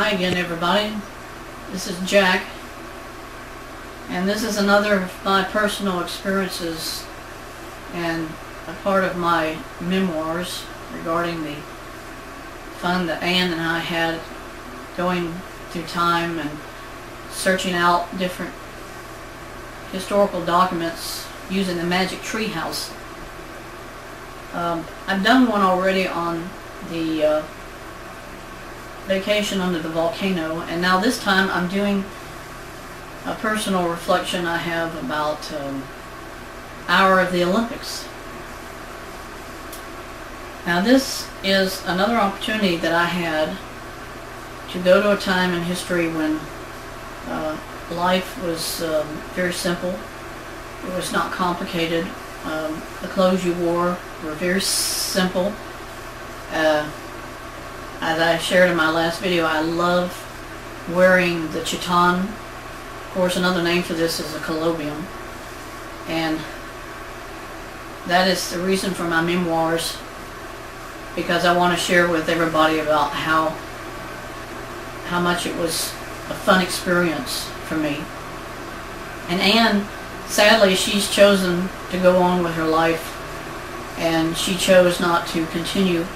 Hi again, everybody. This is Jack, and this is another of my personal experiences and a part of my memoirs regarding the fun that Ann and I had going through time and searching out different historical documents using the magic tree house. I've done one already on the vacation under the volcano, and now this time I'm doing a personal reflection I have about hour of the Olympics. Now this is another opportunity that I had to go to a time in history when life was very simple. It was not complicated. The clothes you wore were very simple. As I shared in my last video, I love wearing the chiton. Of course, another name for this is a colobium. And that is the reason for my memoirs, because I want to share with everybody about how much it was a fun experience for me. And Anne, sadly, she's chosen to go on with her life, and she chose not to continue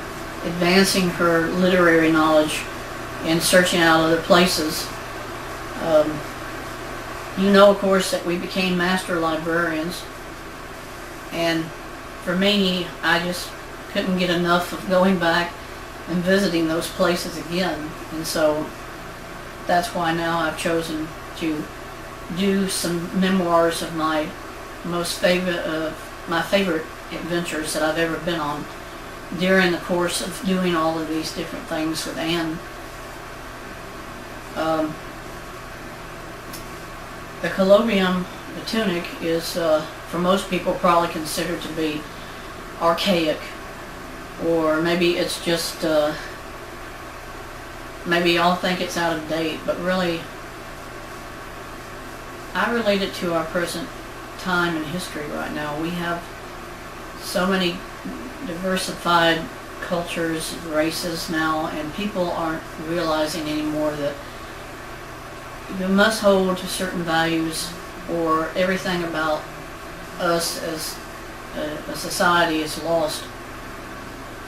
advancing her literary knowledge and searching out other places. You know, of course, that we became master librarians, and for me, I just couldn't get enough of going back and visiting those places again, and so that's why now I've chosen to do some memoirs of my favorite adventures that I've ever been on during the course of doing all of these different things with Anne. The colobium, the tunic, is for most people probably considered to be archaic, or maybe it's just maybe y'all think it's out of date, but really I relate it to our present time in history right now. We have so many diversified cultures, races now, and people aren't realizing anymore that you must hold to certain values or everything about us as a society is lost.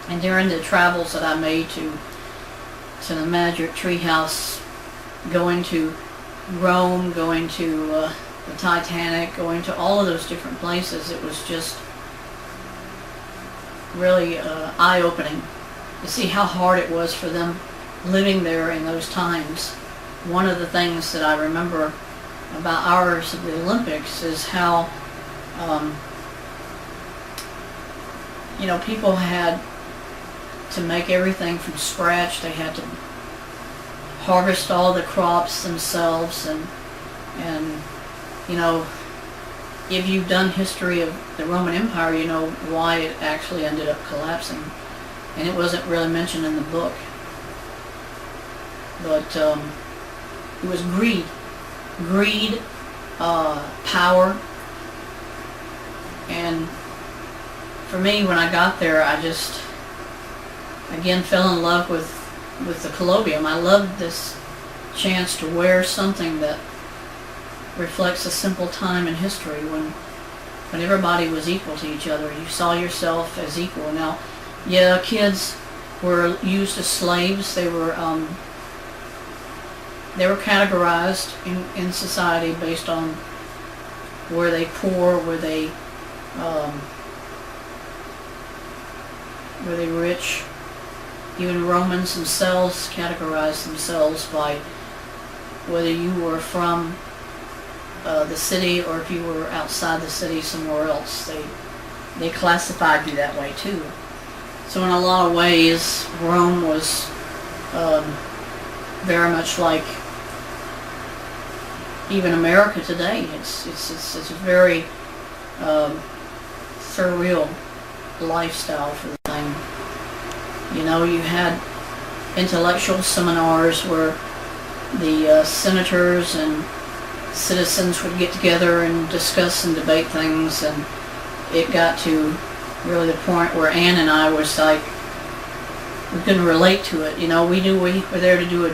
And during the travels that I made to the Magic Treehouse, going to Rome, going to the Titanic, going to all of those different places, it was just really eye-opening to see how hard it was for them living there in those times. One of the things that I remember about hours of the Olympics is how you know, people had to make everything from scratch. They had to harvest all the crops themselves, and you know, if you've done history of the Roman Empire, you know why it actually ended up collapsing, and it wasn't really mentioned in the book, but it was greed, power, and for me, when I got there, I just again fell in love with the colobium. I loved this chance to wear something that reflects a simple time in history when everybody was equal to each other. You saw yourself as equal. Now, yeah, kids were used as slaves. They were categorized in society based on were they poor, were they rich. Even Romans themselves categorized themselves by whether you were from the city or if you were outside the city somewhere else. They classified you that way too. So in a lot of ways, Rome was very much like even America today. It's a very surreal lifestyle for the thing. You know, you had intellectual seminars where the senators and citizens would get together and discuss and debate things, and it got to really the point where Anne and I was like, we couldn't relate to it. You know, we knew we were there to do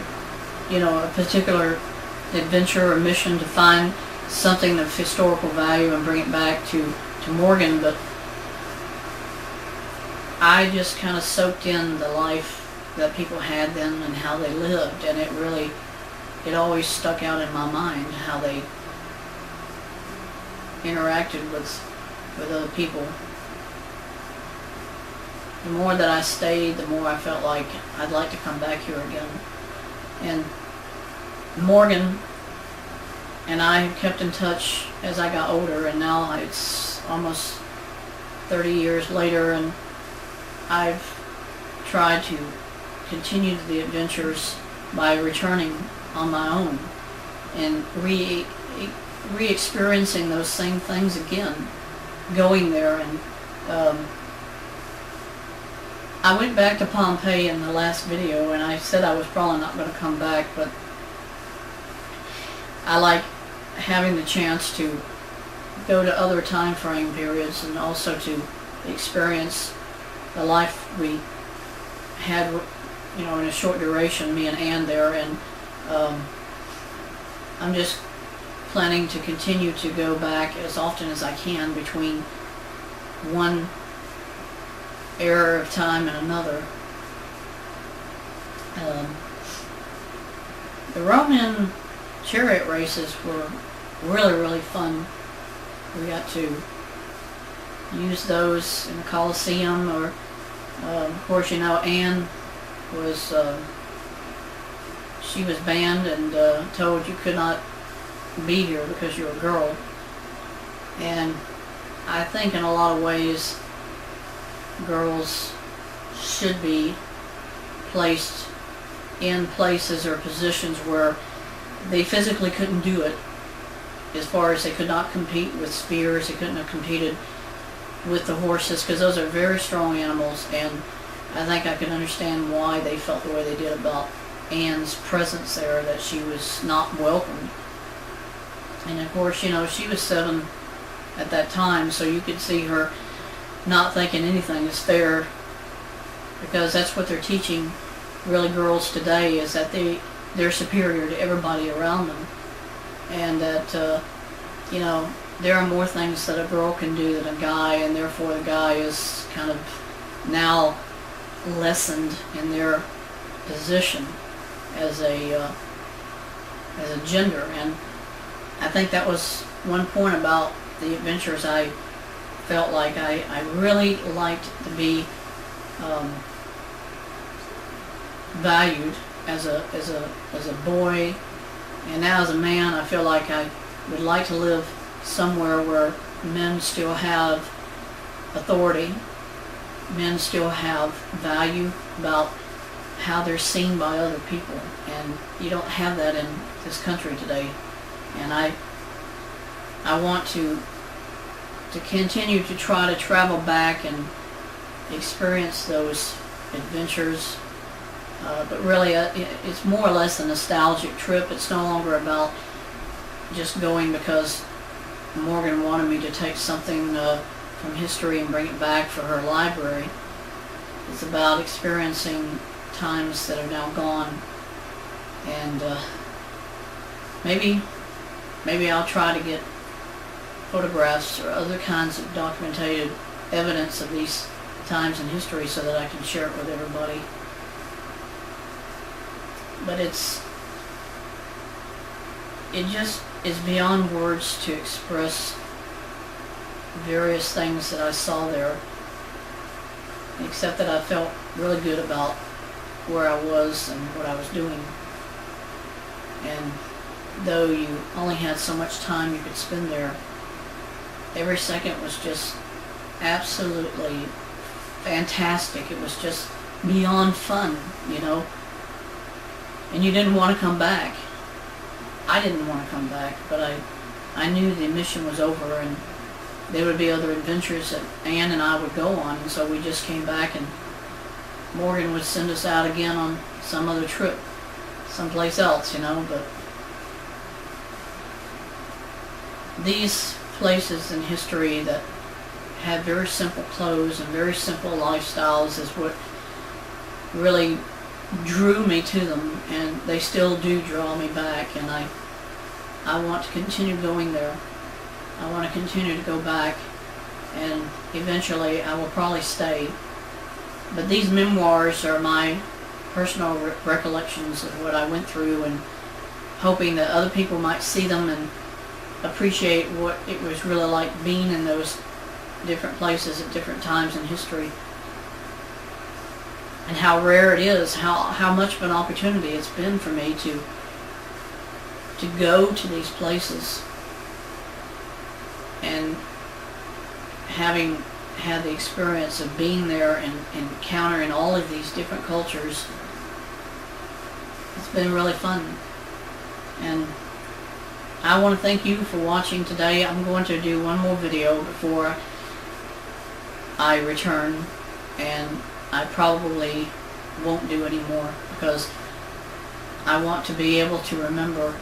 a particular adventure or mission to find something of historical value and bring it back to Morgan, but I just kind of soaked in the life that people had then and how they lived, and it always stuck out in my mind how they interacted with other people. The more that I stayed, the more I felt like I'd like to come back here again. And Morgan and I have kept in touch as I got older, and now it's almost 30 years later, and I've tried to continue the adventures by returning on my own and re-experiencing those same things again, going there. And I went back to Pompeii in the last video, and I said I was probably not going to come back, but I like having the chance to go to other time frame periods and also to experience the life we had, in a short duration, me and Ann there. And I'm just planning to continue to go back as often as I can between one era of time and another. The Roman chariot races were really, really fun. We got to use those in the Colosseum, or of course, Anne was she was banned and told you could not be here because you're a girl. And I think in a lot of ways girls should be placed in places or positions where they physically couldn't do it, as far as they could not compete with spears, they couldn't have competed with the horses, because those are very strong animals. And I think I can understand why they felt the way they did about Anne's presence there, that she was not welcomed. And of course, she was 7 at that time, so you could see her not thinking anything is fair, because that's what they're teaching really girls today, is that they're superior to everybody around them, and that there are more things that a girl can do than a guy, and therefore the guy is kind of now lessened in their position as a gender. And I think that was one point about the adventures. I felt like I really liked to be valued as a boy, and now as a man I feel like I would like to live somewhere where men still have authority, men still have value about how they're seen by other people, and you don't have that in this country today. And I want to continue to try to travel back and experience those adventures, but really it's more or less a nostalgic trip. It's no longer about just going because Morgan wanted me to take something from history and bring it back for her library. It's about experiencing times that are now gone, and maybe I'll try to get photographs or other kinds of documented evidence of these times in history so that I can share it with everybody. But it just is beyond words to express various things that I saw there, except that I felt really good about where I was and what I was doing. And though you only had so much time you could spend there, every second was just absolutely fantastic. It was just beyond fun, and you didn't want to come back. I didn't want to come back, but I knew the mission was over, and there would be other adventures that Ann and I would go on, and so we just came back, and Morgan would send us out again on some other trip someplace else, but these places in history that had very simple clothes and very simple lifestyles is what really drew me to them, and they still do draw me back, and I want to continue going there. I want to continue to go back, and eventually I will probably stay. But these memoirs are my personal recollections of what I went through, and hoping that other people might see them and appreciate what it was really like being in those different places at different times in history, and how rare it is, how much of an opportunity it's been for me to go to these places, and having had the experience of being there and encountering all of these different cultures. It's been really fun, and I want to thank you for watching today. I'm going to do one more video before I return, and I probably won't do any more, because I want to be able to remember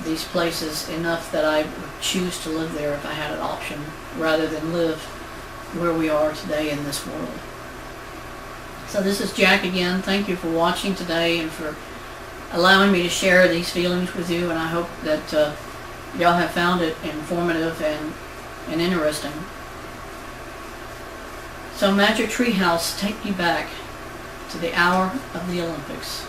these places enough that I would choose to live there if I had an option, rather than live where we are today in this world. So this is Jack again. Thank you for watching today and for allowing me to share these feelings with you, and I hope that y'all have found it informative and interesting. So Magic Treehouse, take me back to the hour of the Olympics.